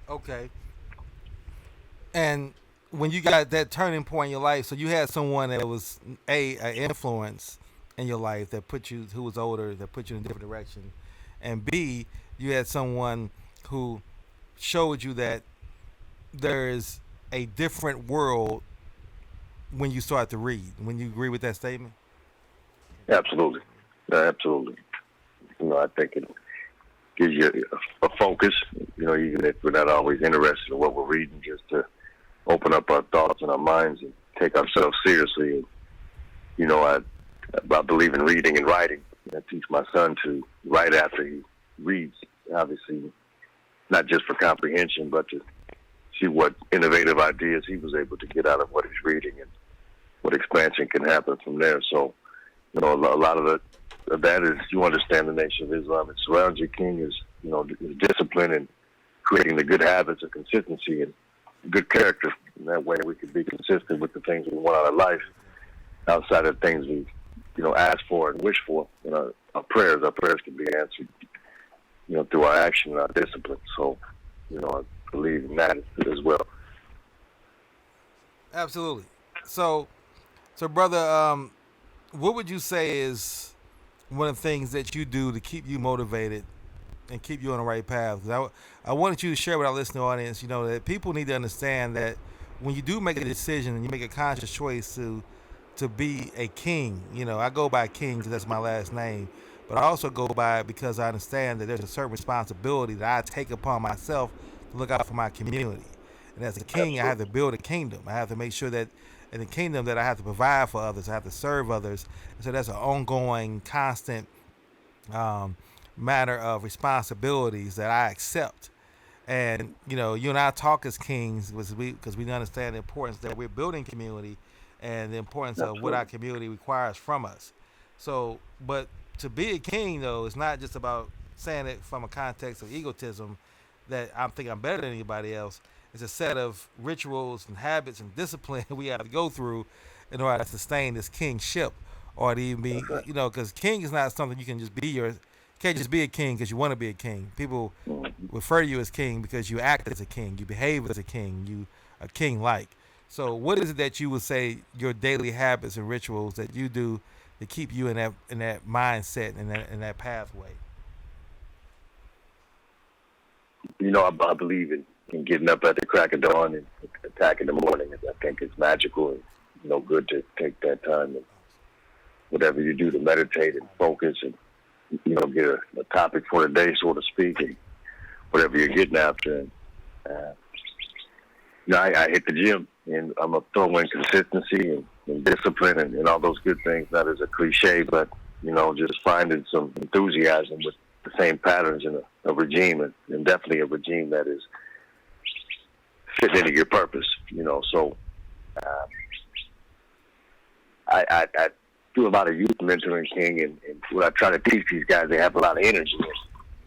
Okay. And when you got that turning point in your life, so you had someone that was an influence in your life that put you, who was older, that put you in a different direction, and B, you had someone who showed you that there is a different world when you start to read. When you agree with that statement. Absolutely. Absolutely. I think it gives you a focus, even if we're not always interested in what we're reading, just to open up our thoughts and our minds and take ourselves seriously. And, I believe in reading and writing. I teach my son to write after he reads, obviously, not just for comprehension, but to see what innovative ideas he was able to get out of what he's reading and what expansion can happen from there. So, a lot of that is, you understand the Nation of Islam. It surrounds you, King, is discipline and creating the good habits of consistency and good character. And that way we can be consistent with the things we want out of life outside of things we, ask for and wish for. Our prayers can be answered, through our action and our discipline. So, I believe in that as well. Absolutely. So brother, what would you say is one of the things that you do to keep you motivated and keep you on the right path? 'Cause I wanted you to share with our listening audience, that people need to understand that when you do make a decision and you make a conscious choice to be a king, I go by king because that's my last name, but I also go by it because I understand that there's a certain responsibility that I take upon myself to look out for my community. And as a king, I have Absolutely. to build a kingdom. I have to make sure that in the kingdom that I have to provide for others, I have to serve others. And so that's an ongoing, constant um, matter of responsibilities that I accept. And you and I talk as kings because we understand the importance that we're building community and the importance of what our Absolutely. community requires from us. So, but to be a king though, it's not just about saying it from a context of egotism that I think I'm better than anybody else. It's a set of rituals and habits and discipline we have to go through in order to sustain this kingship, or to even be, That's right. because king is not something you can just be. You can't just be a king because you want to be a king. People Mhm. refer to you as king because you act as a king, you behave as a king, you a king like. So, what is it that you would say your daily habits and rituals that you do to keep you in that mindset and that pathway? I believe in getting up at the crack of dawn and attacking the morning. I think it's magical and good to take that time and whatever you do to meditate and focus and get a topic for the day, so to speak, and whatever you're getting after. And uh, I hit the gym and I'm a throw in consistency and discipline and all those good things. Not as a cliche, but just finding some enthusiasm with the same patterns in a regime, and definitely a regime that is fit into your purpose. So uh, I do a lot of youth mentoring, King, and what I try to teach these guys, they have a lot of energy,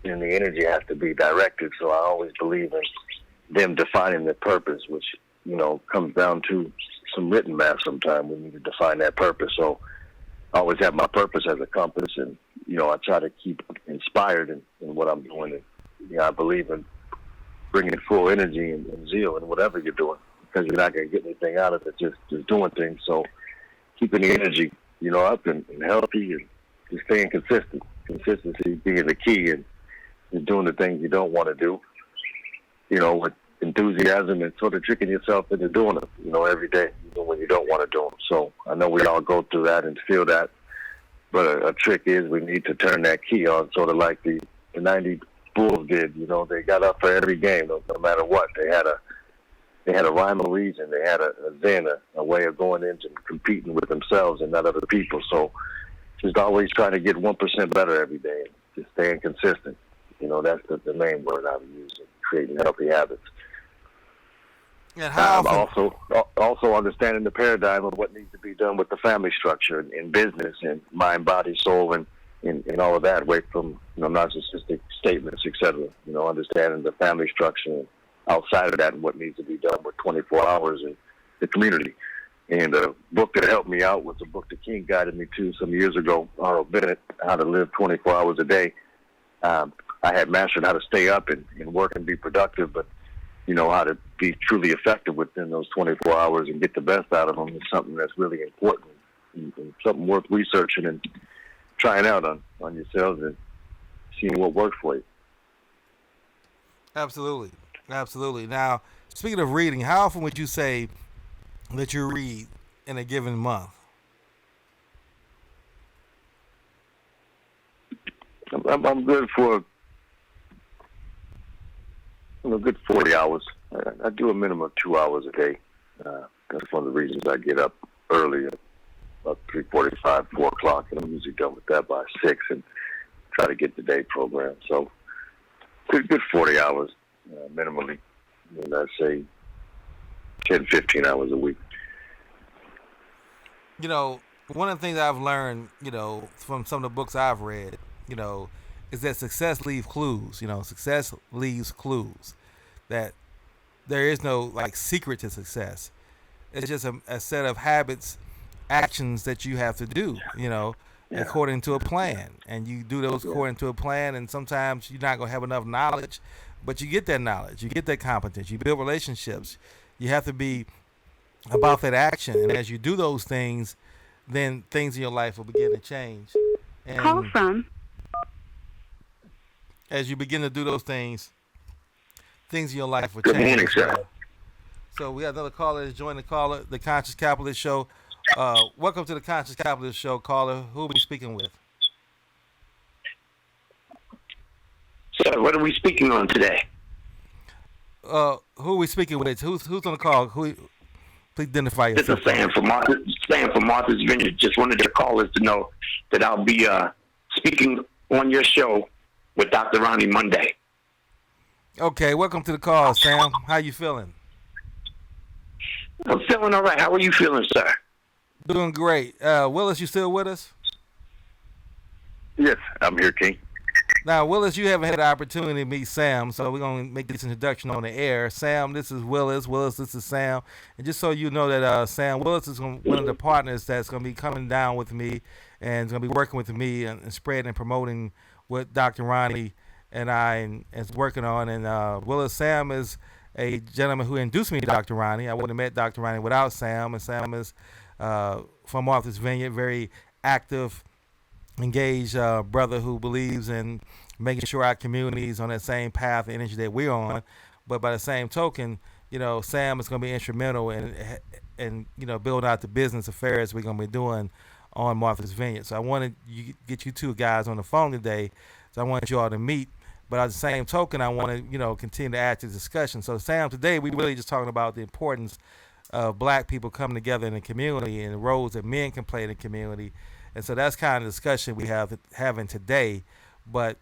and the energy has to be directed. So I always believe in them defining their purpose, which comes down to some written math. Sometimes we need to define that purpose. So I always have my purpose as a compass, and I try to keep inspired in what I'm doing. And I believe in bringing full energy and zeal in whatever you're doing, because you're not going to get anything out of it just doing things. So keeping the energy, up and healthy, and just staying consistent. Consistency being the key, and doing the things you don't want to do, with enthusiasm and sort of tricking yourself into doing them, every day, even when you don't want to do them. So I know we all go through that and feel that, but a trick is we need to turn that key on, sort of like the '90 Bulls did. They got up for every game, no matter what. They had a rhyme or reason. They had a zen, a way of going into competing with themselves and not other people. So just always trying to get 1% better every day, just staying consistent. That's the main word I would use in creating healthy habits. And how often? Also understanding the paradigm of what needs to be done with the family structure in business and mind, body, soul, and all of that, away from narcissistic statements, etc. Understanding the family structure outside of that and what needs to be done with 24 hours in the community. And a book that helped me out was a book the King guided me to some years ago, Arnold Bennett, How to Live 24 Hours a Day. I had mastered how to stay up and work and be productive, but know how to be truly effective within those 24 hours and get the best out of them is something that's really important and something worth researching and trying out on yourselves and seeing what works for you. Absolutely. Absolutely. Now, speaking of reading, how often would you say that you read in a given month? I'm good for a good 40 hours. I do a minimum of 2 hours a day. That's one of the reasons I get up early, about 3:45, 4 o'clock, and I'm usually done with that by 6 and try to get the day programmed. So good 40 hours minimally. And I'd say 10, 15 hours a week. You know, one of the things I've learned, from some of the books I've read, is that success leaves clues. Success leaves clues. That there is no like secret to success. It's just a set of habits, actions that you have to do, according to a plan. And you do those according to a plan, and sometimes you're not going to have enough knowledge, but you get that knowledge, you get that competence, you build relationships. You have to be about that action. And as you do those things, then things in your life will begin to change. And call from. As you begin to do those things in your life will Good change. morning, sir. So we have another caller that's joined the Conscious Capitalist Show. Welcome to the Conscious Capitalist Show, caller. Who are we speaking with? Sir, what are we speaking on today? Who are we speaking with? Who's on the call? Please identify This yourself. is Sam from Martha's Vineyard. Just wanted the callers to know that I'll be speaking on your show with Dr. Ronnie Monday. Okay, welcome to the call, Sam. How you feeling? I'm feeling all right. How are you feeling, sir? Doing great. Willis, you still with us? Yes, I'm here, King. Now, Willis, you haven't had the opportunity to meet Sam, so we're going to make this introduction on the air. Sam, this is Willis. Willis, this is Sam. And just so you know that Sam Willis is one of the partners that's going to be coming down with me and is going to be working with me and spreading and promoting what Dr. Ronnie and I is working on. And Willis, Sam is a gentleman who introduced me to Dr. Ronnie. I wouldn't have met Dr. Ronnie without Sam. And Sam is from Martha's Vineyard, very active, engaged brother who believes in making sure our community is on that same path and energy that we're on. But by the same token, Sam is going to be instrumental in building out the business affairs we're going to be doing on Martha's Vineyard. So I wanted to get you two guys on the phone today. So I wanted you all to meet. But at the same token, I want to, continue to add to the discussion. So Sam, today we really just talking about the importance of black people coming together in the community and the roles that men can play in the community. And so that's kind of the discussion we having today. But,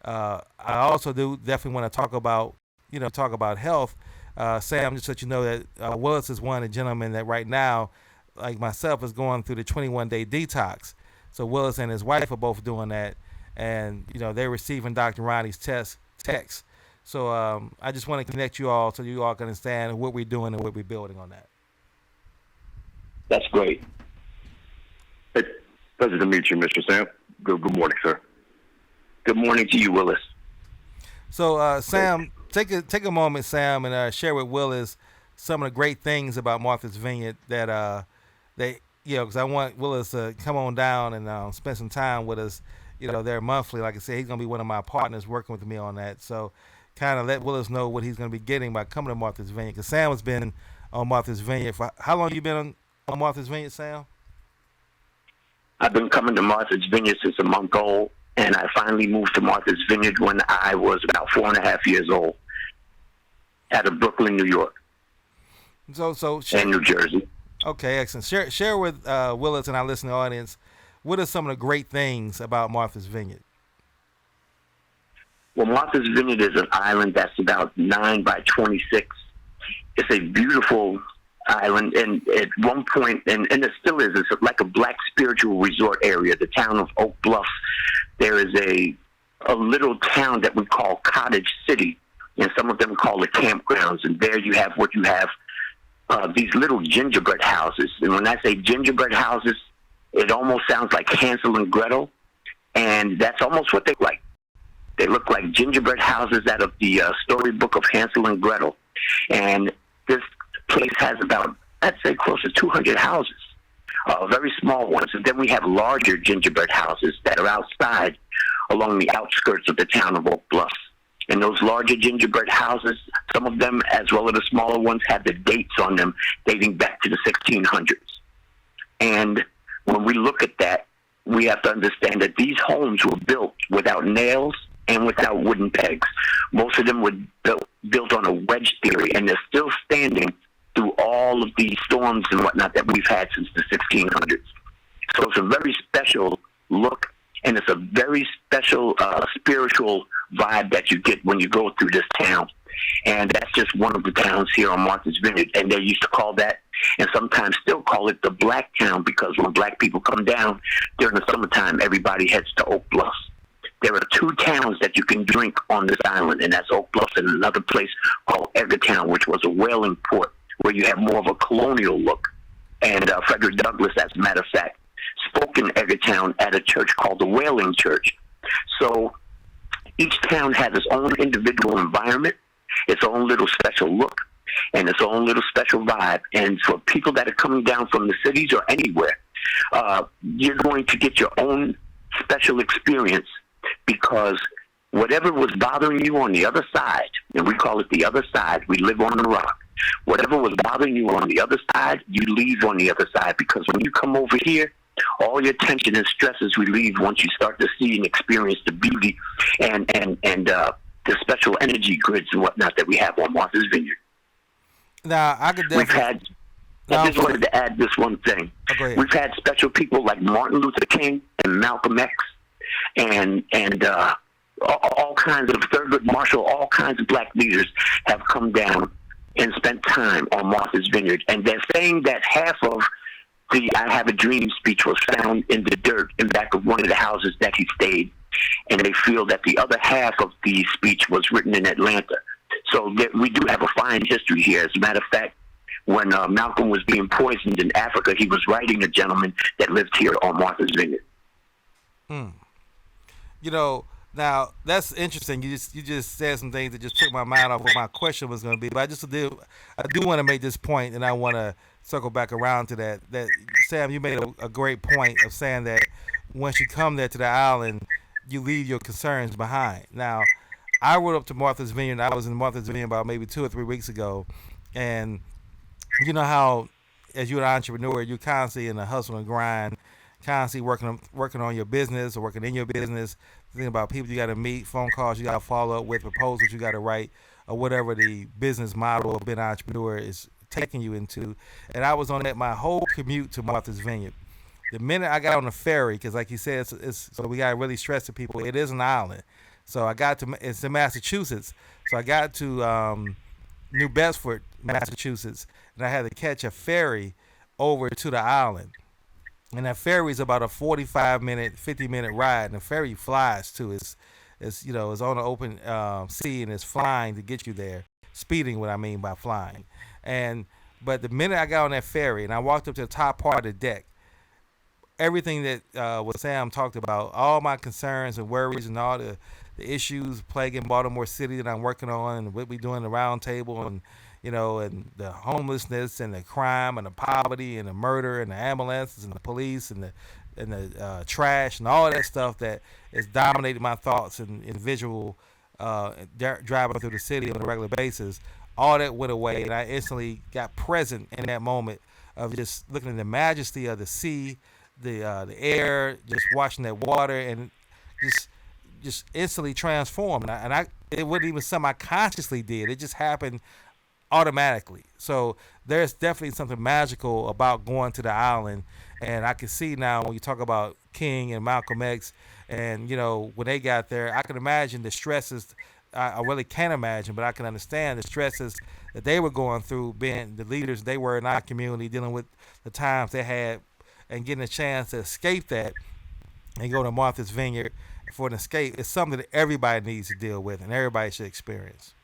I also do definitely want to talk about health. Sam, just so you know that Willis is one of the gentlemen that right now, like myself, is going through the 21-day detox. So Willis and his wife are both doing that. And, they're receiving Dr. Ronnie's text. So I just want to connect you all so you all can understand what we're doing and what we're building on that. That's great. Hey, pleasure to meet you, Mr. Sam. Good morning, sir. Good morning to you, Willis. So, Sam, take a moment, Sam, and share with Willis some of the great things about Martha's Vineyard that because I want Willis to come on down and spend some time with us. There monthly. Like I said, he's going to be one of my partners working with me on that. So kind of let Willis know what he's going to be getting by coming to Martha's Vineyard. Because Sam has been on Martha's Vineyard for how long? You been on Martha's Vineyard, Sam? I've been coming to Martha's Vineyard since a month old, and I finally moved to Martha's Vineyard when I was about 4.5 years old, out of Brooklyn, New York, and New Jersey. Okay, excellent. Share with Willis and our listening audience, what are some of the great things about Martha's Vineyard? Well, Martha's Vineyard is an island that's about 9 by 26. It's a beautiful island, and at one point, and it still is, it's like a black spiritual resort area, the town of Oak Bluff. There is a little town that we call Cottage City, and some of them call it campgrounds, and there you have these little gingerbread houses. And when I say gingerbread houses, it almost sounds like Hansel and Gretel, and that's almost what they like. They look like gingerbread houses out of the storybook of Hansel and Gretel. And this place has about, I'd say, close to 200 houses, very small ones. And then we have larger gingerbread houses that are outside along the outskirts of the town of Oak Bluffs. And those larger gingerbread houses, some of them, as well as the smaller ones, have the dates on them dating back to the 1600s. And when we look at that, we have to understand that these homes were built without nails and without wooden pegs. Most of them were built on a wedge theory, and they're still standing through all of the storms and whatnot that we've had since the 1600s. So it's a very special look, and it's a very special spiritual vibe that you get when you go through this town. And that's just one of the towns here on Martha's Vineyard. And they used to call that, and sometimes still call it, the Black Town, because when black people come down during the summertime, everybody heads to Oak Bluffs. There are two towns that you can drink on this island, and that's Oak Bluffs and another place called Edgartown, which was a whaling port where you have more of a colonial look. And Frederick Douglass, as a matter of fact, spoke in Edgartown at a church called the Whaling Church. So each town has its own individual environment, its own little special look, and its own little special vibe. And for people that are coming down from the cities or anywhere, you're going to get your own special experience, because whatever was bothering you on the other side, and we call it the other side, we live on the rock. Whatever was bothering you on the other side, you leave on the other side, because when you come over here, all your tension and stress is relieved once you start to see and experience the beauty and the special energy grids and whatnot that we have on Martha's Vineyard. Now, I could definitely... I just wanted to add this one thing. Okay. We've had special people like Martin Luther King and Malcolm X and all kinds of Thurgood Marshall, all kinds of black leaders have come down and spent time on Martha's Vineyard. And they're saying that half of the I Have a Dream speech was found in the dirt in back of one of the houses that he stayed. And they feel that the other half of the speech was written in Atlanta. So we do have a fine history here. As a matter of fact, when Malcolm was being poisoned in Africa, he was writing a gentleman that lived here on Martha's Vineyard. You know, now that's interesting. You just said some things that just took my mind off what my question was going to be. But I do want to make this point, and I want to circle back around to that. That Sam, you made a great point of saying that once you come there to the island, you leave your concerns behind. Now, I rode up to Martha's Vineyard. I was in Martha's Vineyard about maybe 2 or 3 weeks ago, and you know how, as you're an entrepreneur, you're constantly in a hustle and grind, constantly working on your business or working in your business, thinking about people you got to meet, phone calls you got to follow up with, proposals you got to write, or whatever the business model of being an entrepreneur is taking you into. And I was on that my whole commute to Martha's Vineyard. The minute I got on the ferry, because like you said, so we got to really stress to people, it is an island. So it's in Massachusetts. So I got to New Bedford, Massachusetts, and I had to catch a ferry over to the island. And that ferry is about a 45-minute, 50-minute ride, and the ferry flies too. It's on the open sea, and it's flying to get you there. Speeding, what I mean by flying. But the minute I got on that ferry and I walked up to the top part of the deck, everything that what Sam talked about, all my concerns and worries and all the issues plaguing Baltimore City that I'm working on, and what we doing the round table, and and the homelessness and the crime and the poverty and the murder and the ambulances and the police and the trash and all that stuff that is dominating my thoughts and visual driving through the city on a regular basis. All that went away, and I instantly got present in that moment of just looking at the majesty of the sea, the air, just watching that water, and just instantly transformed. And it wasn't even something I consciously did. It just happened automatically. So there's definitely something magical about going to the island. And I can see now when you talk about King and Malcolm X, and when they got there, I can imagine the stresses. I really can't imagine, but I can understand the stresses that they were going through, being the leaders they were in our community, dealing with the times they had, and getting a chance to escape that and go to Martha's Vineyard for an escape. It's something that everybody needs to deal with and everybody should experience.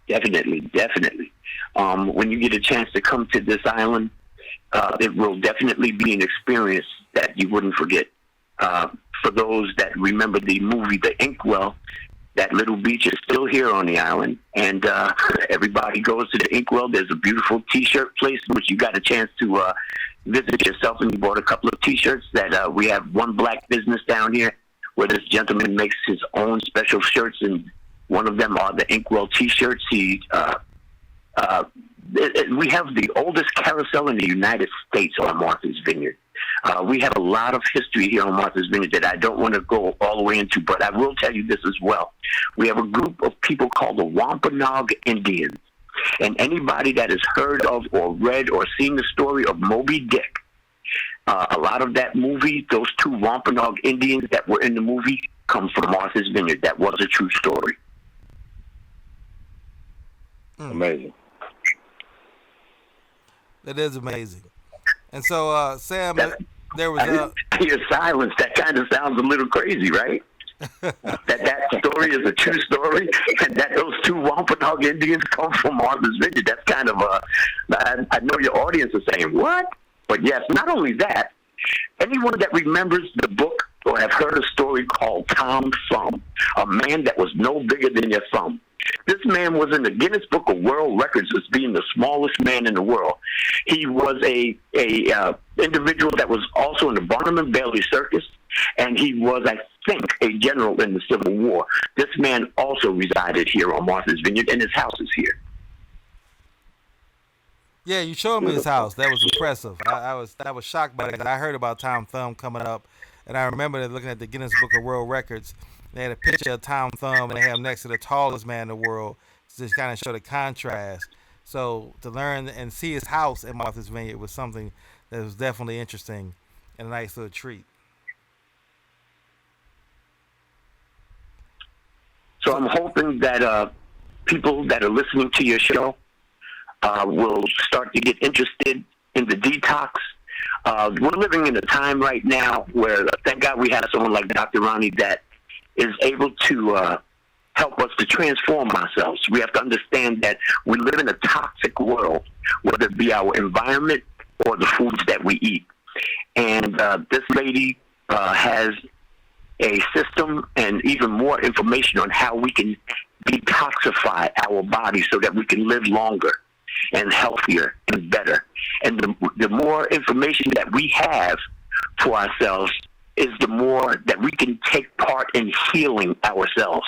Definitely. When you get a chance to come to this island, it will definitely be an experience that you wouldn't forget. for those that remember the movie The Inkwell, that little beach is still here on the island, and everybody goes to the Inkwell. There's a beautiful T-shirt place, which you got a chance to visit yourself, and you bought a couple of T-shirts. That we have one black business down here where this gentleman makes his own special shirts, and one of them are the Inkwell T-shirts. We have the oldest carousel in the United States on Martha's Vineyard. We have a lot of history here on Martha's Vineyard that I don't want to go all the way into, but I will tell you this as well. We have a group of people called the Wampanoag Indians, and anybody that has heard of or read or seen the story of Moby Dick, a lot of that movie, those two Wampanoag Indians that were in the movie, come from Martha's Vineyard. That was a true story. Amazing. That is amazing. And so, Sam, there was your silence. That kind of sounds a little crazy, right? that story is a true story, and that those two Wampanoag Indians come from Martha's Vineyard. That's kind of I know your audience is saying, what? But yes, not only that, anyone that remembers the book or have heard a story called Tom Thumb, a man that was no bigger than your thumb. This man was in the Guinness Book of World Records as being the smallest man in the world. He was a individual that was also in the Barnum and Bailey Circus, and he was, I think, a general in the Civil War. This man also resided here on Martha's Vineyard, and his house is here. Yeah, you showed me his house. That was impressive. I was shocked by it. I heard about Tom Thumb coming up, and I remember looking at the Guinness Book of World Records. They had a picture of Tom Thumb, and they have him next to the tallest man in the world to just kind of show the contrast. So to learn and see his house in Martha's Vineyard was something that was definitely interesting and a nice little treat. So I'm hoping that people that are listening to your show will start to get interested in the detox. We're living in a time right now where, thank God we have someone like Dr. Ronnie that is able to help us to transform ourselves. We have to understand that we live in a toxic world, whether it be our environment or the foods that we eat. And this lady has a system and even more information on how we can detoxify our body so that we can live longer and healthier and better. And the more information that we have for ourselves is the more that we can take part in healing ourselves.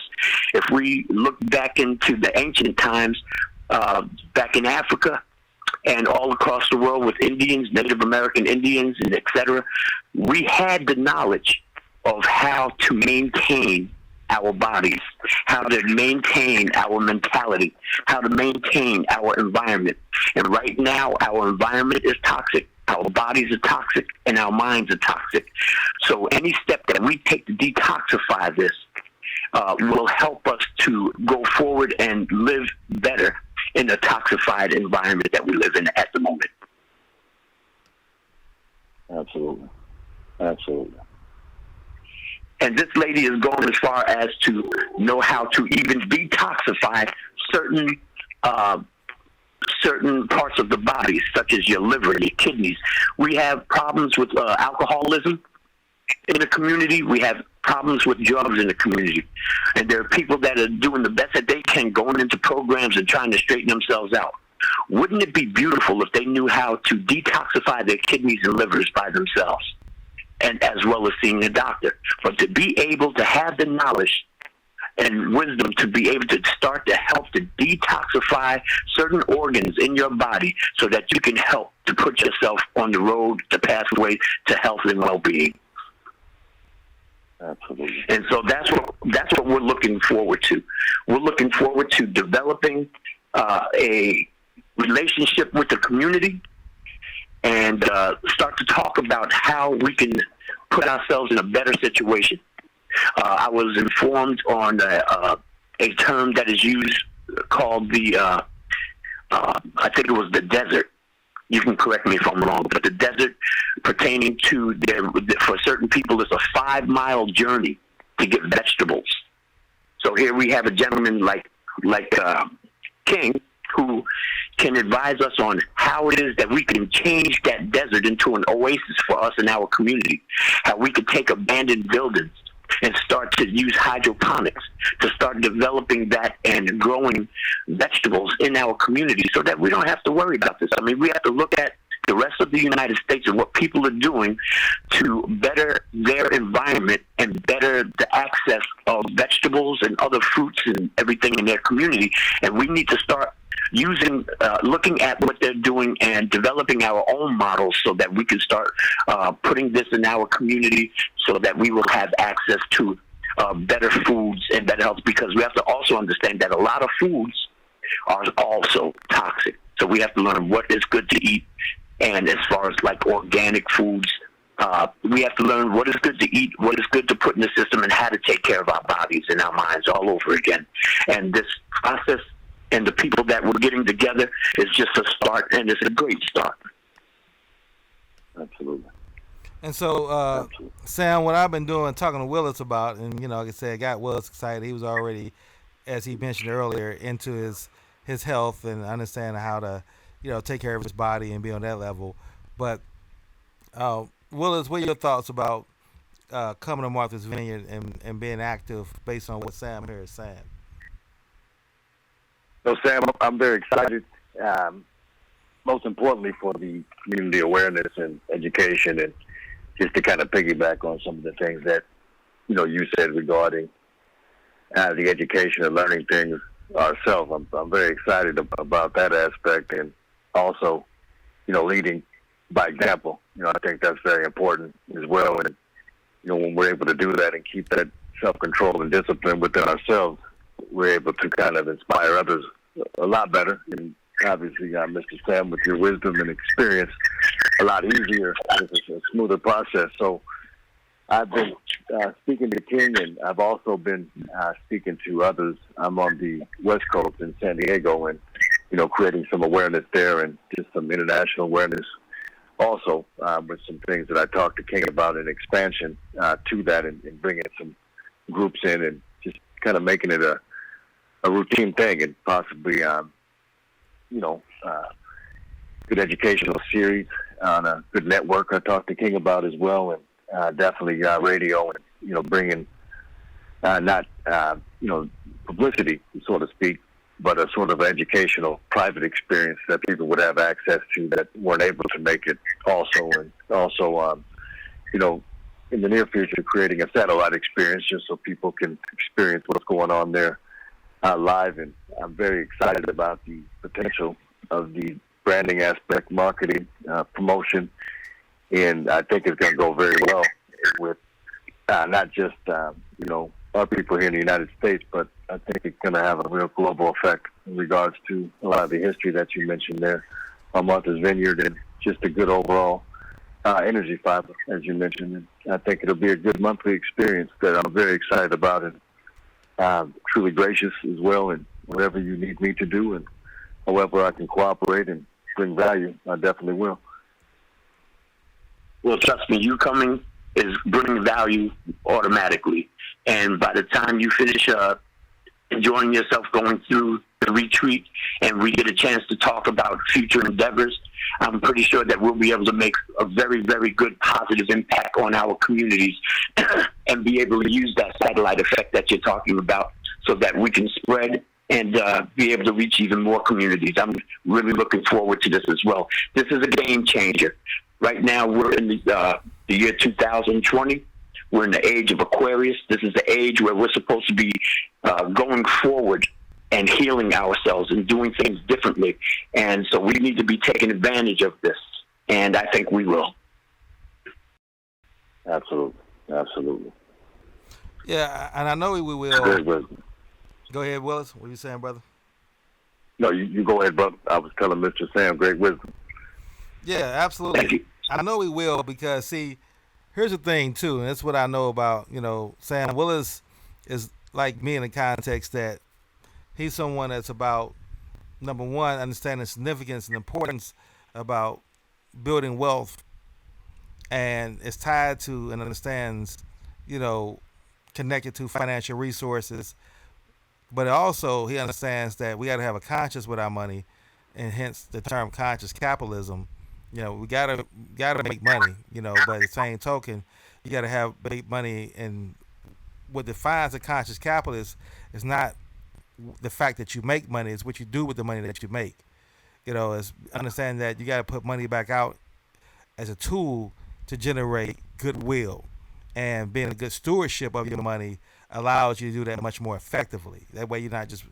If we look back into the ancient times, back in Africa and all across the world with Indians, Native American Indians, and etc., we had the knowledge of how to maintain our bodies, how to maintain our mentality, how to maintain our environment. And right now, our environment is toxic. Our bodies are toxic, and our minds are toxic. So any step that we take to detoxify this will help us to go forward and live better in the toxified environment that we live in at the moment. Absolutely. Absolutely. And this lady is going as far as to know how to even detoxify certain parts of the body, such as your liver, your kidneys. We have problems with alcoholism in the community. We have problems with drugs in the community. And there are people that are doing the best that they can, going into programs and trying to straighten themselves out. Wouldn't it be beautiful if they knew how to detoxify their kidneys and livers by themselves, and as well as seeing a doctor? But to be able to have the knowledge and wisdom to be able to start to help to detoxify certain organs in your body so that you can help to put yourself on the road, the pathway to health and well-being. Absolutely. And so that's what we're looking forward to. We're looking forward to developing a relationship with the community and start to talk about how we can put ourselves in a better situation. I was informed on a term that is used called the, I think it was the desert. You can correct me if I'm wrong, but the desert pertaining to for certain people, it's a 5-mile journey to get vegetables. So here we have a gentleman like King, who can advise us on how it is that we can change that desert into an oasis for us in our community, how we could take abandoned buildings and start to use hydroponics to start developing that and growing vegetables in our community so that we don't have to worry about this. I mean, we have to look at the rest of the United States and what people are doing to better their environment and better the access of vegetables and other fruits and everything in their community. And we need to start looking at what they're doing and developing our own models so that we can start putting this in our community so that we will have access to better foods and better health, because we have to also understand that a lot of foods are also toxic. So we have to learn what is good to eat. And as far as like organic foods, we have to learn what is good to eat, what is good to put in the system, and how to take care of our bodies and our minds all over again. And this process and the people that we're getting together is just a start, and it's a great start. Absolutely. And so, Sam, what I've been doing, talking to Willis about, and like I said, got Willis excited. He was already, as he mentioned earlier, into his health and understanding how to, take care of his body and be on that level. But Willis, what are your thoughts about coming to Martha's Vineyard and being active based on what Sam here is saying? So, Sam, I'm very excited, most importantly for the community awareness and education, and just to kind of piggyback on some of the things that, you said regarding the education and learning things ourselves. I'm very excited about that aspect, and also, leading by example. I think that's very important as well. And, when we're able to do that and keep that self-control and discipline within ourselves, we're able to kind of inspire others a lot better. And obviously, Mr. Sam, with your wisdom and experience, a lot easier. It's a smoother process. So I've been speaking to King, and I've also been speaking to others. I'm on the West Coast in San Diego, and, creating some awareness there and just some international awareness also, with some things that I talked to King about in expansion to that, and bringing some groups in and just kind of making it a routine thing, and possibly, good educational series on a good network I talked to King about as well, and definitely radio and, bringing not, publicity, so to speak, but a sort of educational private experience that people would have access to that weren't able to make it also. And also, in the near future, creating a satellite experience just so people can experience what's going on there live. And I'm very excited about the potential of the branding aspect, marketing, promotion. And I think it's going to go very well with not just, our people here in the United States, but I think it's going to have a real global effect in regards to a lot of the history that you mentioned there on Martha's Vineyard, and just a good overall energy fiber, as you mentioned. And I think it'll be a good monthly experience that I'm very excited about, and truly gracious as well. And whatever you need me to do, and however I can cooperate and bring value, I definitely will. Well, trust me, you coming is bringing value automatically. And by the time you finish enjoying yourself going through the retreat and we get a chance to talk about future endeavors, I'm pretty sure that we'll be able to make a very, very good positive impact on our communities and be able to use that satellite effect that you're talking about so that we can spread and be able to reach even more communities. I'm really looking forward to this as well. This is a game changer. Right now, we're in the year 2020. We're in the age of Aquarius. This is the age where we're supposed to be going forward and healing ourselves and doing things differently. And so we need to be taking advantage of this. And I think we will. Absolutely. Absolutely. Yeah, and I know we will. Very good. Go ahead, Willis. What are you saying, brother? No, you go ahead, brother. I was telling Mr. Sam, great wisdom. Yeah, absolutely. Thank you. I know we will, because, see, here's the thing, too, and that's what I know about, Sam. Willis is like me in the context that he's someone that's about, number one, understanding significance and importance about building wealth, and it's tied to and understands, connected to financial resources, But also he understands that we got to have a conscience with our money, and hence the term conscious capitalism. We gotta make money. But at the same token, you gotta have make money, and what defines a conscious capitalist is not the fact that you make money; it's what you do with the money that you make. Is understanding that you got to put money back out as a tool to generate goodwill, and being a good stewardship of your money allows you to do that much more effectively. That way, you're not just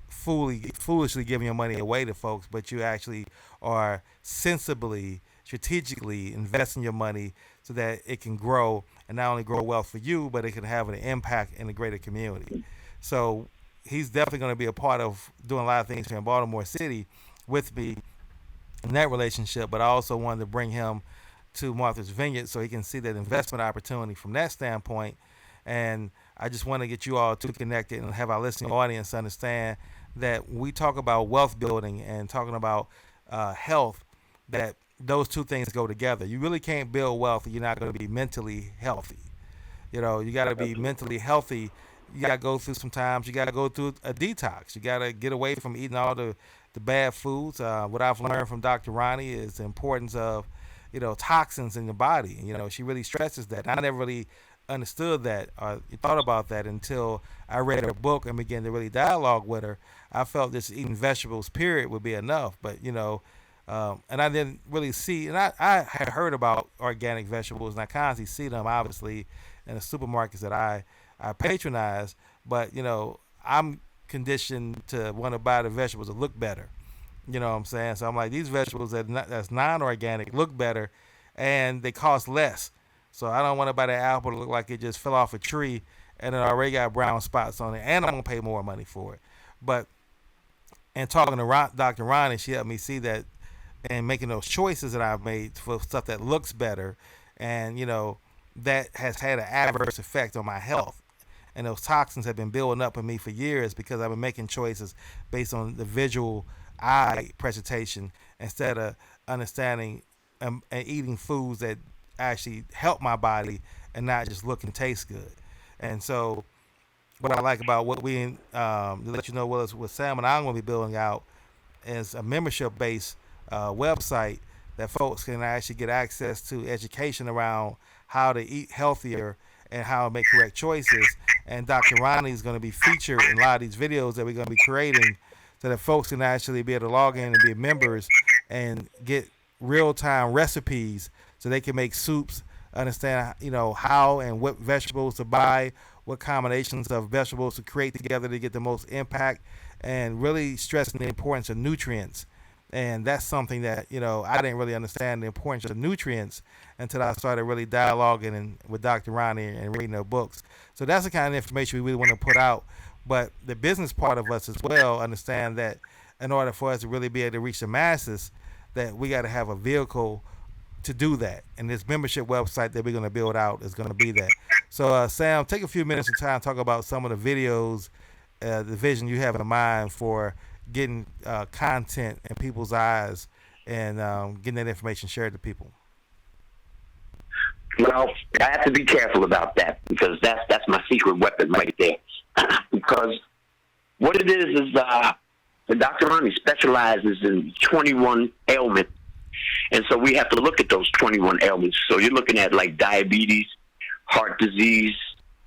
foolishly giving your money away to folks, but you actually are sensibly, strategically investing your money so that it can grow, and not only grow wealth for you, but it can have an impact in the greater community. So he's definitely going to be a part of doing a lot of things here in Baltimore City with me in that relationship. But I also wanted to bring him to Martha's Vineyard so he can see that investment opportunity from that standpoint. And I just want to get you all to connect it and have our listening audience understand that we talk about wealth building and talking about health, that those two things go together. You really can't build wealth if you're not going to be mentally healthy. You got to be mentally healthy. You got to go through sometimes, you got to go through a detox. You got to get away from eating all the bad foods. What I've learned from Dr. Ronnie is the importance of, toxins in the body. She really stresses that. I never really understood that or thought about that until I read her book and began to really dialogue with her. I felt this eating vegetables period would be enough, but and I didn't really see, and I had heard about organic vegetables, and I constantly see them obviously in the supermarkets that I patronize, but I'm conditioned to want to buy the vegetables that look better. You know what I'm saying? So I'm like, these vegetables that's non-organic look better, and they cost less. So I don't want to buy that apple to look like it just fell off a tree and it already got brown spots on it, and I'm going to pay more money for it. But, and talking to Dr. Ronnie, she helped me see that, and making those choices that I've made for stuff that looks better, and, that has had an adverse effect on my health. And those toxins have been building up in me for years because I've been making choices based on the visual eye presentation instead of understanding and eating foods that actually help my body and not just look and taste good. And so what I like about what we to let you know what Sam and I'm going to be building out is a membership-based website that folks can actually get access to education around how to eat healthier and how to make correct choices. And Dr. Ronnie is going to be featured in a lot of these videos that we're going to be creating so that folks can actually be able to log in and be members and get real-time recipes so they can make soups, understand, how and what vegetables to buy, what combinations of vegetables to create together to get the most impact, and really stressing the importance of nutrients. And that's something that, I didn't really understand the importance of nutrients until I started really dialoguing with Dr. Ronnie and reading her books. So that's the kind of information we really want to put out. But the business part of us as well understand that in order for us to really be able to reach the masses, that we got to have a vehicle to do that. And this membership website that we're going to build out is going to be that. So, Sam, take a few minutes of time to talk about some of the videos, the vision you have in mind for getting content in people's eyes and getting that information shared to people. Well, I have to be careful about that because that's my secret weapon right there. Because what it is Dr. Ronnie specializes in 21 ailments. And so we have to look at those 21 ailments. So you're looking at like diabetes, heart disease,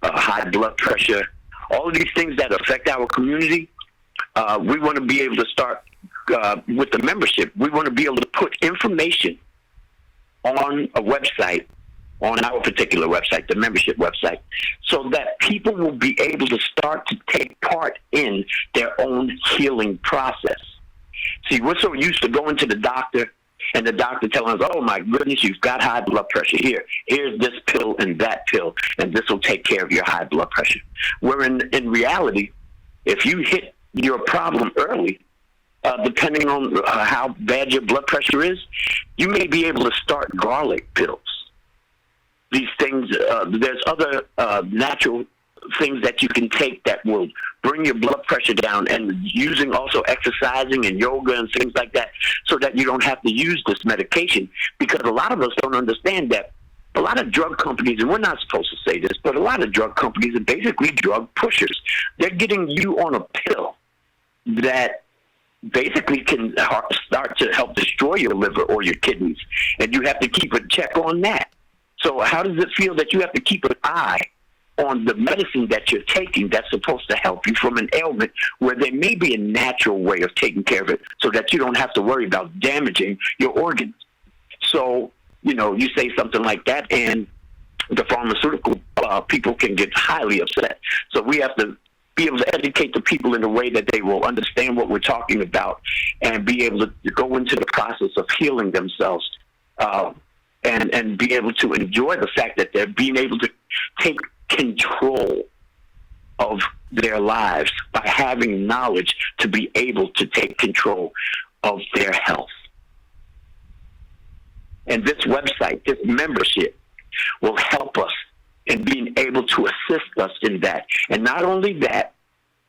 high blood pressure, all of these things that affect our community. We want to be able to start with the membership. We want to be able to put information on a website, on our particular website, the membership website, so that people will be able to start to take part in their own healing process. See, we're so used to going to the doctor and the doctor telling us, oh my goodness, you've got high blood pressure. Here's this pill and that pill, and this will take care of your high blood pressure. Where in reality, if you hit your problem early, depending on how bad your blood pressure is, you may be able to start garlic pills. These things, there's other natural things that you can take that will bring your blood pressure down, and using also exercising and yoga and things like that so that you don't have to use this medication, because a lot of us don't understand that A lot of drug companies, and we're not supposed to say this, but a lot of drug companies are basically drug pushers. They're getting you on a pill that basically can start to help destroy your liver or your kidneys, and you have to keep a check on that. So how does it feel that you have to keep an eye on the medicine that you're taking that's supposed to help you from an ailment where there may be a natural way of taking care of it so that you don't have to worry about damaging your organs? So, you say something like that, and the pharmaceutical people can get highly upset. So we have to be able to educate the people in a way that they will understand what we're talking about and be able to go into the process of healing themselves and be able to enjoy the fact that they're being able to take control of their lives by having knowledge to be able to take control of their health. And this website, this membership, will help us in being able to assist us in that. And not only that,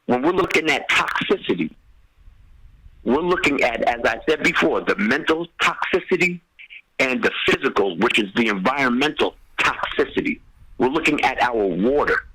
when we're looking at toxicity, we're looking at, as I said before, the mental toxicity and the physical, which is the environmental toxicity. We're looking at our water.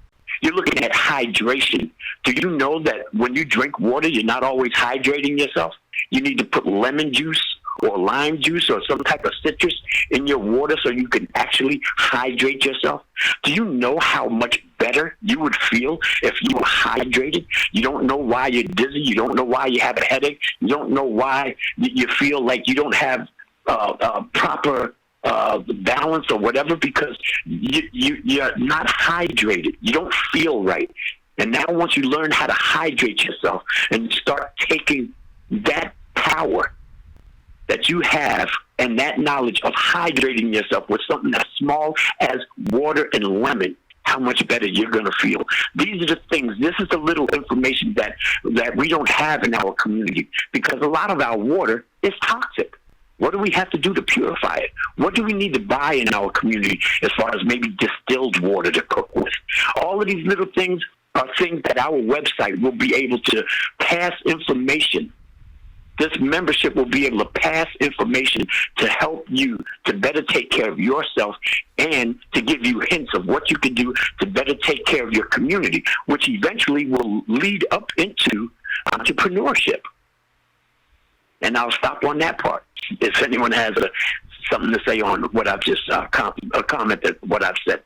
You're looking at hydration. Do you know that when you drink water, you're not always hydrating yourself? You need to put lemon juice or lime juice or some type of citrus in your water so you can actually hydrate yourself? Do you know how much better you would feel if you were hydrated? You don't know why you're dizzy. You don't know why you have a headache. You don't know why you feel like you don't have proper balance or whatever, because you're not hydrated. You don't feel right. And now once you learn how to hydrate yourself and start taking that power that you have and that knowledge of hydrating yourself with something as small as water and lemon, how much better you're going to feel. These are the things, this is the little information that we don't have in our community, because a lot of our water is toxic. What do we have to do to purify it? What do we need to buy in our community as far as maybe distilled water to cook with? All of these little things are things that our website will be able to pass information. This membership will be able to pass information to help you to better take care of yourself and to give you hints of what you can do to better take care of your community, which eventually will lead up into entrepreneurship. And I'll stop on that part. If anyone has something to say on what I've just commented, what I've said.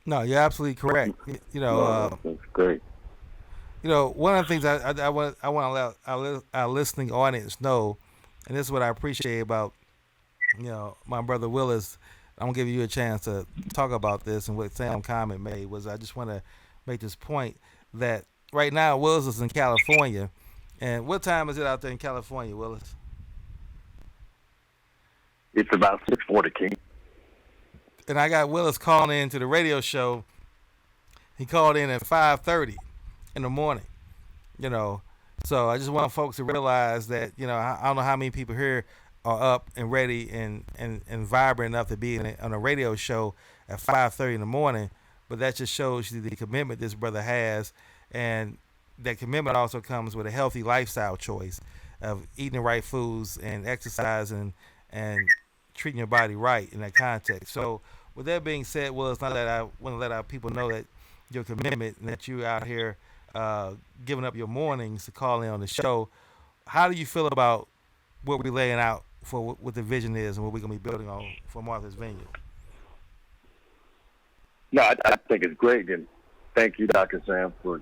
No, you're absolutely correct. That's great. One of the things I want to let our listening audience know, and this is what I appreciate about, my brother Willis. I'm gonna give you a chance to talk about this, and what Sam Comment made was, I just want to make this point that right now Willis is in California. And what time is it out there in California, Willis? It's about 6:40, King. And I got Willis calling in to the radio show. He called in at 5:30 in the morning. So I just want folks to realize that, I don't know how many people here are up and ready and vibrant enough to be on a radio show at 5:30 in the morning, but that just shows you the commitment this brother has, and that commitment also comes with a healthy lifestyle choice of eating the right foods and exercising and treating your body right in that context. So with that being said, well, it's not that I want to let our people know that your commitment and that you out here giving up your mornings to call in on the show. How do you feel about what we're laying out for what the vision is and what we're going to be building on for Martha's Vineyard? No, I think it's great, and thank you, Dr. Sam, for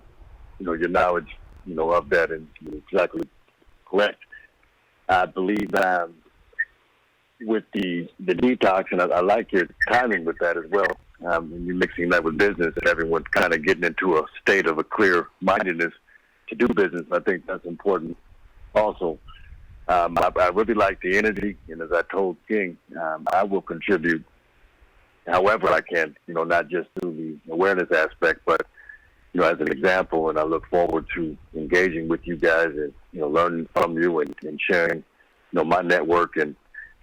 your knowledge, of that, and you're exactly correct. I believe with the detox, and I like your timing with that as well. And you're mixing that with business, and everyone's kind of getting into a state of a clear-mindedness to do business. I think that's important. Also, I really like the energy, and as I told King, I will contribute however I can. Not just through the awareness aspect, but as an example, and I look forward to engaging with you guys and, learning from you and sharing, my network and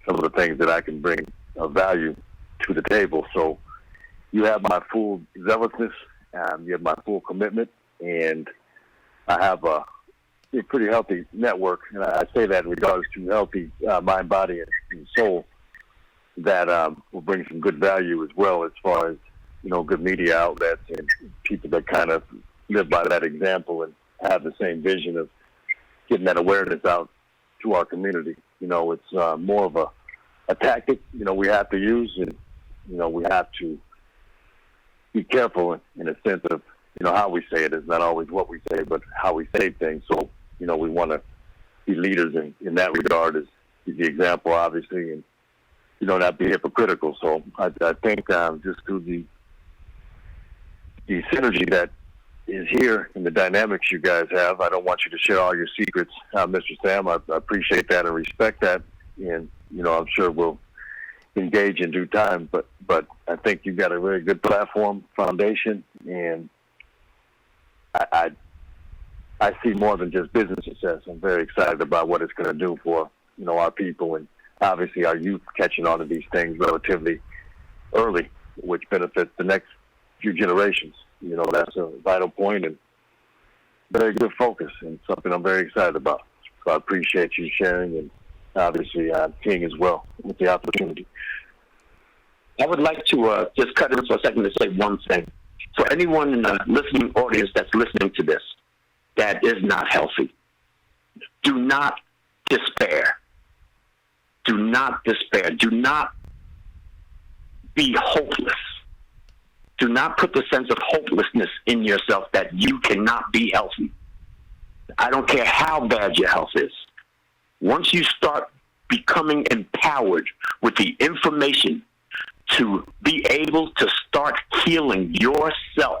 some of the things that I can bring of value to the table. So you have my full zealousness, you have my full commitment, and I have a pretty healthy network. And I say that in regards to healthy mind, body, and soul. that will bring some good value as well, as far as, good media outlets and people that kind of live by that example and have the same vision of getting that awareness out to our community. It's more of a tactic, we have to use, and, we have to be careful in a sense of, how we say it is not always what we say, but how we say things. So, we want to be leaders in that regard, is the example, obviously, and, not be hypocritical. So I think just through the synergy that is here and the dynamics you guys have, I don't want you to share all your secrets, Mr. Sam. I appreciate that and respect that. And, I'm sure we'll engage in due time, but I think you've got a very good platform, foundation, and I see more than just business success. I'm very excited about what it's going to do for, our people, and obviously our youth catching on to these things relatively early, which benefits the next few generations. That's a vital point and very good focus, and something I'm very excited about. So I appreciate you sharing, and obviously King as well with the opportunity. I would like to just cut in for a second to say one thing. For anyone in the listening audience that's listening to this that is not healthy, do not despair. Do not despair. Do not be hopeless. Do not put the sense of hopelessness in yourself that you cannot be healthy. I don't care how bad your health is. Once you start becoming empowered with the information to be able to start healing yourself,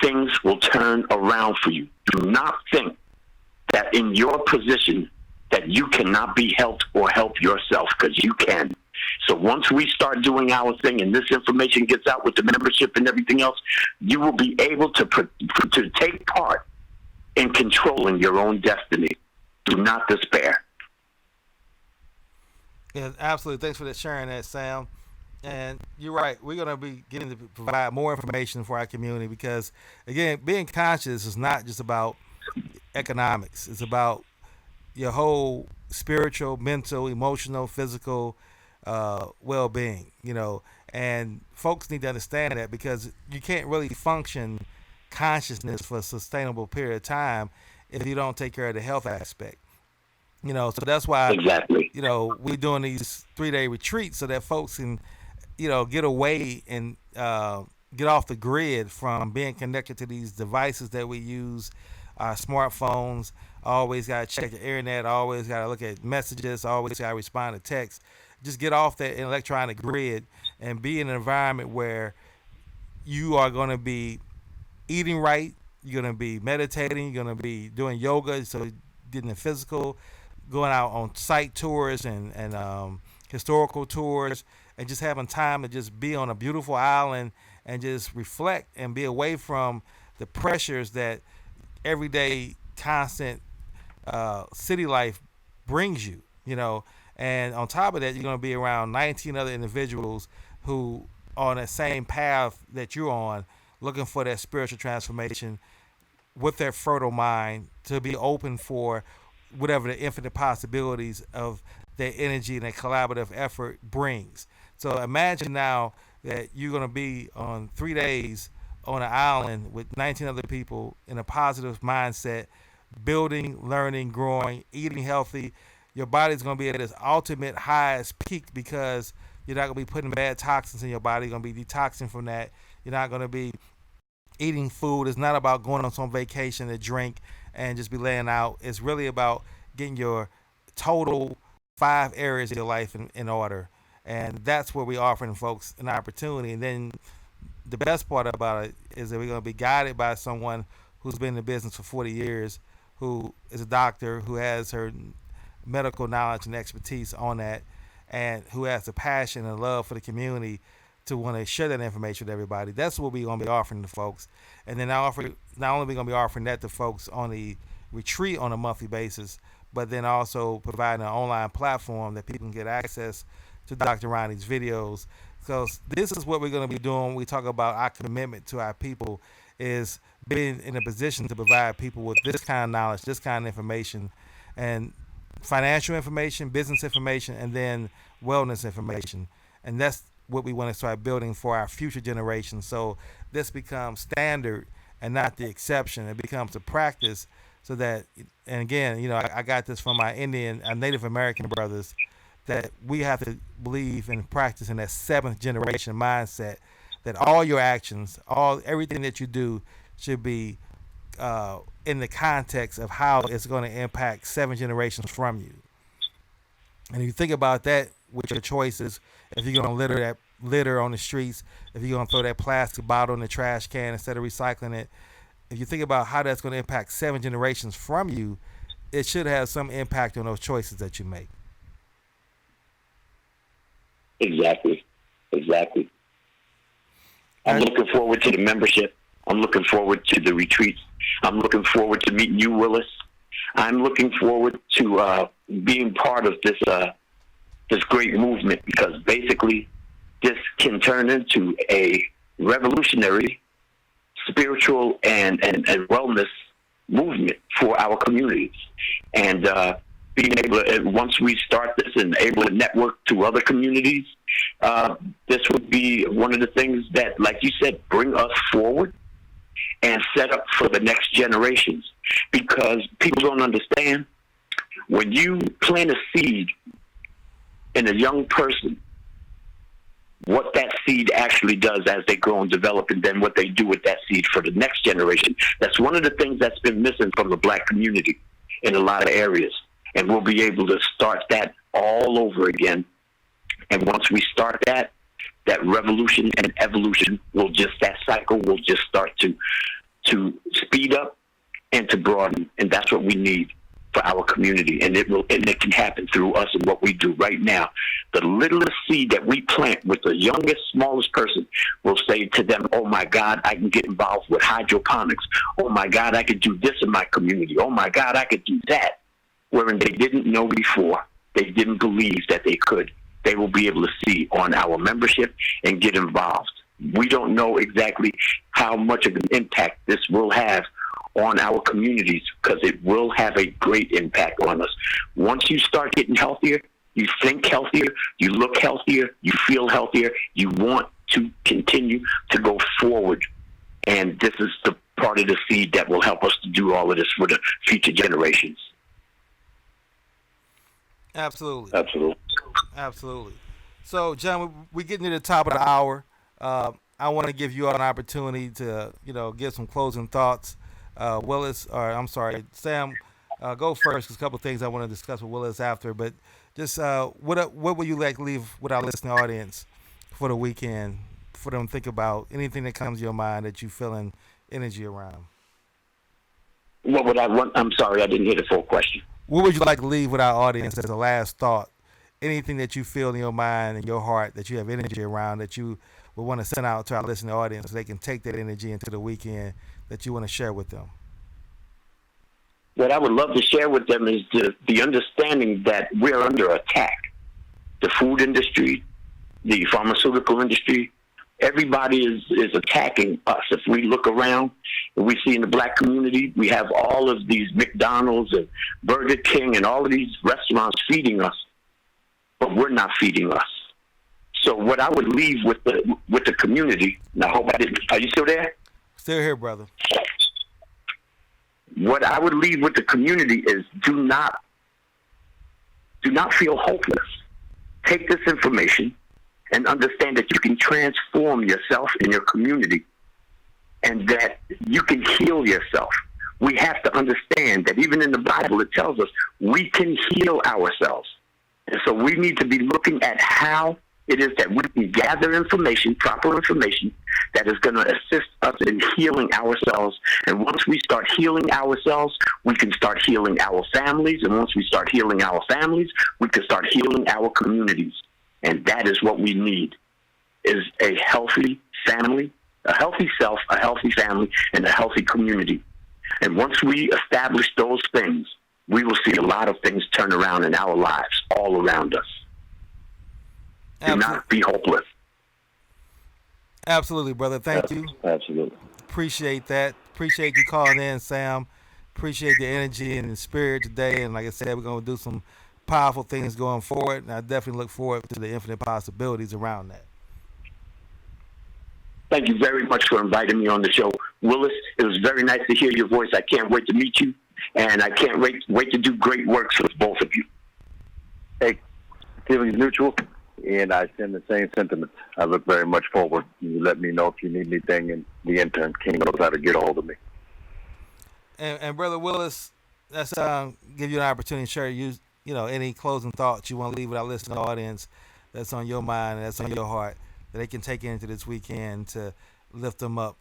things will turn around for you. Do not think that in your position that you cannot be helped or help yourself, because you can. So once we start doing our thing and this information gets out with the membership and everything else, you will be able to take part in controlling your own destiny. Do not despair. Yeah, absolutely. Thanks for sharing that, Sam. And you're right. We're going to be getting to provide more information for our community because, again, being conscious is not just about economics. It's about your whole spiritual, mental, emotional, physical well-being, and folks need to understand that because you can't really function consciousness for a sustainable period of time if you don't take care of the health aspect. So that's why, exactly, we're doing these 3-day retreats so that folks can, get away and get off the grid from being connected to these devices that we use, our smartphones. Always got to check the internet, always got to look at messages, always got to respond to text. Just get off that electronic grid and be in an environment where you are going to be eating right, you're going to be meditating, you're going to be doing yoga, so getting the physical, going out on site tours and historical tours, and just having time to just be on a beautiful island and just reflect and be away from the pressures that everyday constant city life brings you, and on top of that, you're going to be around 19 other individuals who are on that same path that you're on, looking for that spiritual transformation with their fertile mind to be open for whatever the infinite possibilities of their energy and their collaborative effort brings. So imagine now that you're going to be on 3 days on an island with 19 other people in a positive mindset, building, learning, growing, eating healthy. Your body's going to be at its ultimate highest peak because you're not going to be putting bad toxins in your body. You're going to be detoxing from that. You're not going to be eating food. It's not about going on some vacation to drink and just be laying out. It's really about getting your total 5 areas of your life in order. And that's where we're offering folks an opportunity. And then the best part about it is that we're going to be guided by someone who's been in the business for 40 years, who is a doctor, who has her medical knowledge and expertise on that, and who has the passion and love for the community to want to share that information with everybody. That's what we're going to be offering to folks. And then not only are we going to be offering that to folks on the retreat on a monthly basis, but then also providing an online platform that people can get access to Dr. Ronnie's videos. So this is what we're going to be doing when we talk about our commitment to our people, is being in a position to provide people with this kind of knowledge, this kind of information, and financial information, business information, and then wellness information, and that's what we want to start building for our future generations. So this becomes standard and not the exception. It becomes a practice, so that, and again, I got this from my Indian, Native American brothers, that we have to believe and practice in that seventh generation mindset, that all your actions, everything that you do should be in the context of how it's going to impact 7 generations from you. And if you think about that with your choices, if you're going to litter on the streets, if you're going to throw that plastic bottle in the trash can instead of recycling it, if you think about how that's going to impact 7 generations from you, it should have some impact on those choices that you make. Exactly. I'm looking forward to the membership. I'm looking forward to the retreats. I'm looking forward to meeting you, Willis. I'm looking forward to being part of this great movement, because basically this can turn into a revolutionary spiritual and wellness movement for our communities. And being able to, once we start this and able to network to other communities, this would be one of the things that, like you said, bring us forward and set up for the next generations. Because people don't understand, when you plant a seed in a young person, what that seed actually does as they grow and develop, and then what they do with that seed for the next generation. That's one of the things that's been missing from the Black community in a lot of areas. And we'll be able to start that all over again. And once we start that revolution and evolution that cycle will just start to speed up and to broaden. And that's what we need for our community. And it can happen through us and what we do right now. The littlest seed that we plant with the youngest, smallest person will say to them, oh my God, I can get involved with hydroponics. Oh my God, I could do this in my community. Oh my God, I could do that. Wherein they didn't know before, they didn't believe that they could. They will be able to see on our membership and get involved. We don't know exactly how much of an impact this will have on our communities, because it will have a great impact on us. Once you start getting healthier, you think healthier, you look healthier, you feel healthier, you want to continue to go forward. And this is the part of the seed that will help us to do all of this for the future generations. Absolutely. So, John, we're getting to the top of the hour. I want to give you all an opportunity to, give some closing thoughts. Sam, go first. There's a couple of things I want to discuss with Willis after, but just what would you like to leave with our listening audience for the weekend, for them to think about anything that comes to your mind that you feeling energy around? What would I want? I'm sorry, I didn't hear the full question. What would you like to leave with our audience as a last thought? Anything that you feel in your mind and your heart that you have energy around that you would want to send out to our listening audience so they can take that energy into the weekend that you want to share with them? What I would love to share with them is the understanding that we're under attack. The food industry, the pharmaceutical industry, everybody is attacking us. If we look around, we see in the Black community, we have all of these McDonald's and Burger King and all of these restaurants feeding us, but we're not feeding us. So what I would leave with the community, and I hope I didn't, are you still there? Still here, brother. What I would leave with the community is do not feel hopeless. Take this information and understand that you can transform yourself and your community, and that you can heal yourself. We have to understand that even in the Bible it tells us we can heal ourselves. And so we need to be looking at how it is that we can gather information, proper information, that is going to assist us in healing ourselves. And once we start healing ourselves, we can start healing our families. And once we start healing our families, we can start healing our communities. And that is what we need, is a healthy family, a healthy self, a healthy family, and a healthy community. And once we establish those things, we will see a lot of things turn around in our lives all around us. Do not be hopeless. Absolutely, brother. Thank you. Absolutely. Appreciate that. Appreciate you calling in, Sam. Appreciate the energy and the spirit today. And like I said, we're going to do some powerful things going forward, and I definitely look forward to the infinite possibilities around that. Thank you very much for inviting me on the show, Willis. It was very nice to hear your voice. I can't wait to meet you, and I can't wait to do great works with both of you. Hey, feelings mutual, and I send the same sentiments. I look very much forward. You let me know if you need anything, and the intern King knows how to get a hold of me. And Brother Willis, let's give you an opportunity to share any closing thoughts you want to leave with our listening audience that's on your mind and that's on your heart that they can take into this weekend to lift them up.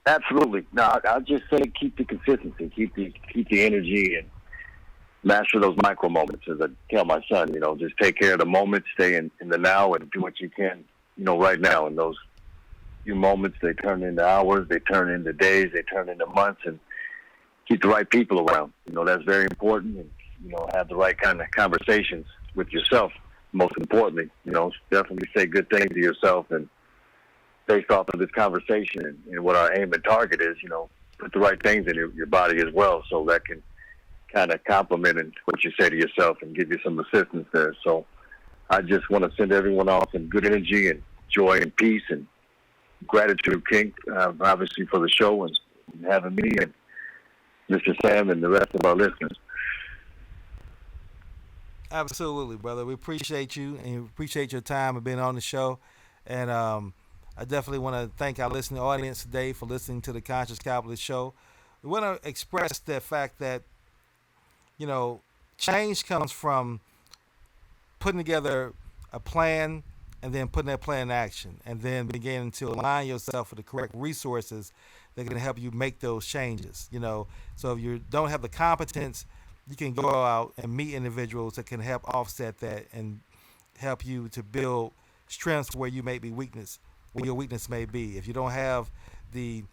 Absolutely. No, I'll just say keep the consistency, keep the energy, and master those micro moments. As I tell my son, just take care of the moment, stay in the now, and do what you can, right now. And those few moments, they turn into hours, they turn into days, they turn into months, and keep the right people around. That's very important, and have the right kind of conversations with yourself. Most importantly, definitely say good things to yourself, and based off of this conversation and what our aim and target is, put the right things in your body as well, so that can kind of complement what you say to yourself and give you some assistance there. So I just want to send everyone off in good energy and joy and peace and gratitude, King, obviously for the show and having me and Mr. Sam and the rest of our listeners. Absolutely, brother. We appreciate you and appreciate your time and being on the show. And I definitely want to thank our listening audience today for listening to the Conscious Capitalist Show. We want to express the fact that, change comes from putting together a plan and then putting that plan in action and then beginning to align yourself with the correct resources that can help you make those changes. So if you don't have the competence, you can go out and meet individuals that can help offset that and help you to build strengths where you may be weakness, where your weakness may be. If you don't have the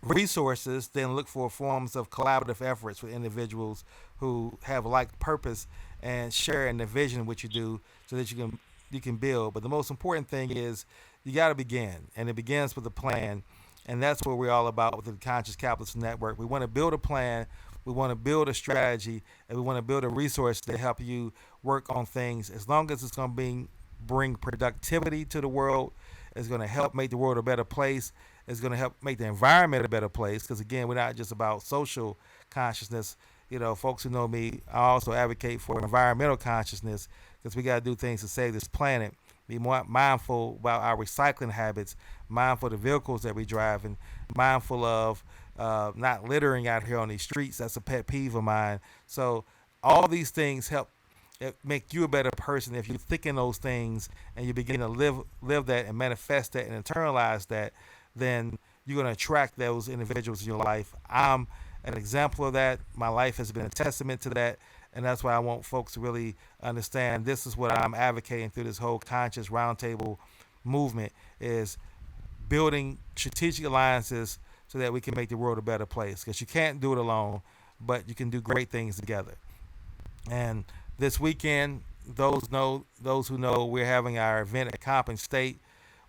resources, then look for forms of collaborative efforts with individuals who have like purpose and share in the vision what you do, so that you can build. But the most important thing is you got to begin, and it begins with a plan, and that's what we're all about with the Conscious Capitalist Network. We want to build a plan, we want to build a strategy, and we want to build a resource to help you work on things. As long as it's going to bring productivity to the world, it's going to help make the world a better place. It's going to help make the environment a better place, because again, we're not just about social consciousness. Folks who know me, I also advocate for environmental consciousness, because we got to do things to save this planet. Be more mindful about our recycling habits, mindful of the vehicles that we drive, and mindful of not littering out here on these streets. That's a pet peeve of mine. So all these things help make you a better person. If you think in those things and you begin to live that and manifest that and internalize that, then you're going to attract those individuals in your life. I'm an example of that. My life has been a testament to that, and that's why I want folks to really understand this is what I'm advocating through this whole conscious roundtable movement, is building strategic alliances so that we can make the world a better place, because you can't do it alone, but you can do great things together. And this weekend, those who know, we're having our event at Compton State,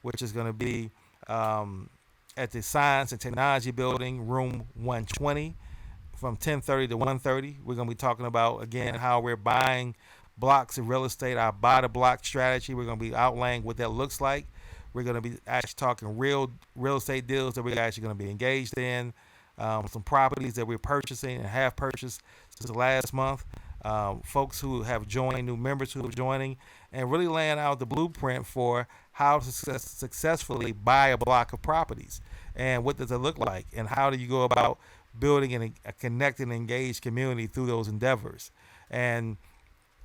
which is going to be at the Science and Technology Building, room 120, from 10:30 to 1:30. We're going to be talking about, again, how we're buying blocks of real estate, our buy-to-block strategy. We're going to be outlining what that looks like. We're going to be actually talking real estate deals that we're actually going to be engaged in, some properties that we're purchasing and have purchased since the last month, folks who have joined, new members who are joining, and really laying out the blueprint for how to successfully buy a block of properties, and what does it look like, and how do you go about building a connected and engaged community through those endeavors. And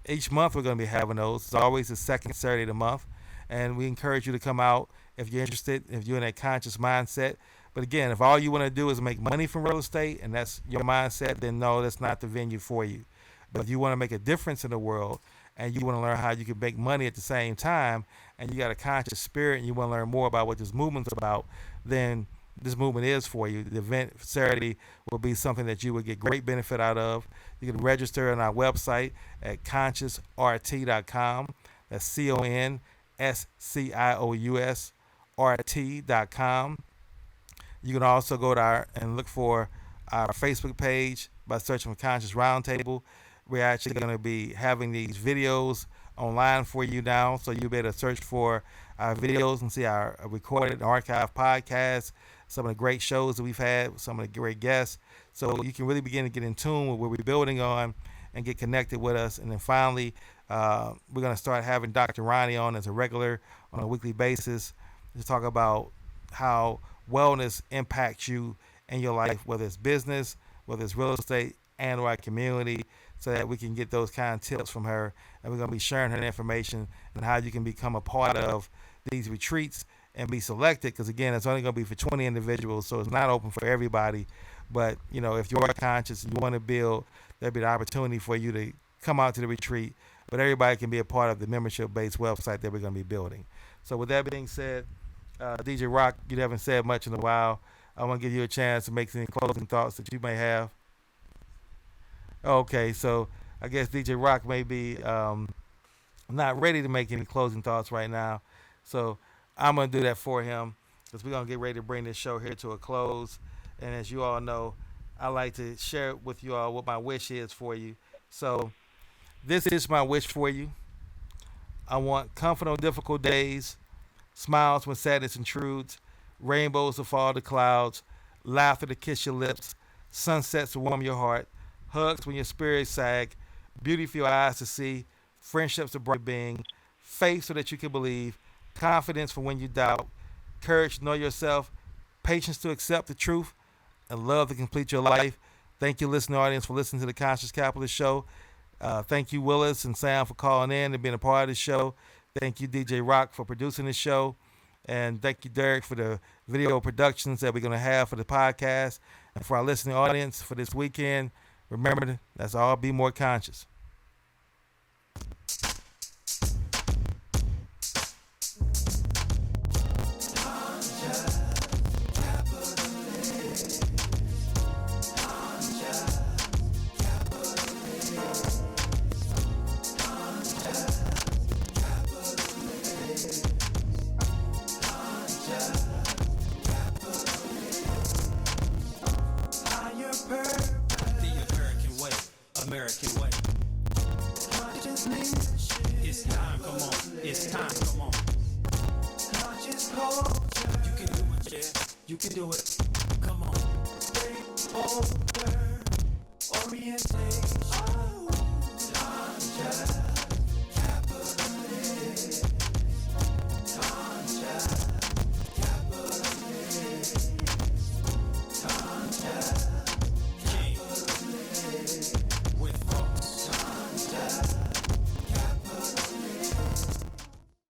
each month we're going to be having those. It's always the second Saturday of the month, and we encourage you to come out if you're interested, if you're in that conscious mindset. But again, if all you want to do is make money from real estate and that's your mindset, then no, that's not the venue for you. But if you want to make a difference in the world and you want to learn how you can make money at the same time, and you got a conscious spirit and you want to learn more about what this movement's about, then this movement is for you. The event Saturday will be something that you will get great benefit out of. You can register on our website at consciousrt.com. That's CONSCIOUSRT.com. You can also go to and look for our Facebook page by searching for Conscious Roundtable. We're actually going to be having these videos online for you now, so you'll be able to search for our videos and see our recorded and archived podcasts, some of the great shows that we've had, some of the great guests. So you can really begin to get in tune with what we're building on and get connected with us. And then finally, we're going to start having Dr. Ronnie on as a regular on a weekly basis to talk about how wellness impacts you in your life, whether it's business, whether it's real estate, and or our community, so that we can get those kind of tips from her. And we're going to be sharing her information and how you can become a part of these retreats and be selected, because again, it's only going to be for 20 individuals, so it's not open for everybody. But you know, if you're conscious and you want to build, there'll be the opportunity for you to come out to the retreat, but everybody can be a part of the membership-based website that we're going to be building. So with that being said, DJ Rock, you haven't said much in a while. I want to give you a chance to make any closing thoughts that you may have. Okay, so I guess DJ Rock may be not ready to make any closing thoughts right now. So I'm going to do that for him, because we're going to get ready to bring this show here to a close. And as you all know, I like to share with you all what my wish is for you. So this is my wish for you. I want comfort on difficult days, smiles when sadness intrudes, rainbows to fall to clouds, laughter to kiss your lips, sunsets to warm your heart, hugs when your spirits sag, beauty for your eyes to see, friendships to bright being, faith so that you can believe, confidence for when you doubt, courage to know yourself, patience to accept the truth, and love to complete your life. Thank you, listening audience, for listening to the Conscious Capitalist Show. Thank you, Willis and Sam, for calling in and being a part of the show. Thank you, DJ Rock, for producing the show. And thank you, Derek, for the video productions that we're going to have for the podcast. And for our listening audience for this weekend, remember, let's all be more conscious. American way. It's time, come on. It's time, come on. You can do it, yeah. You can do it. Come on. Stay over, orientate.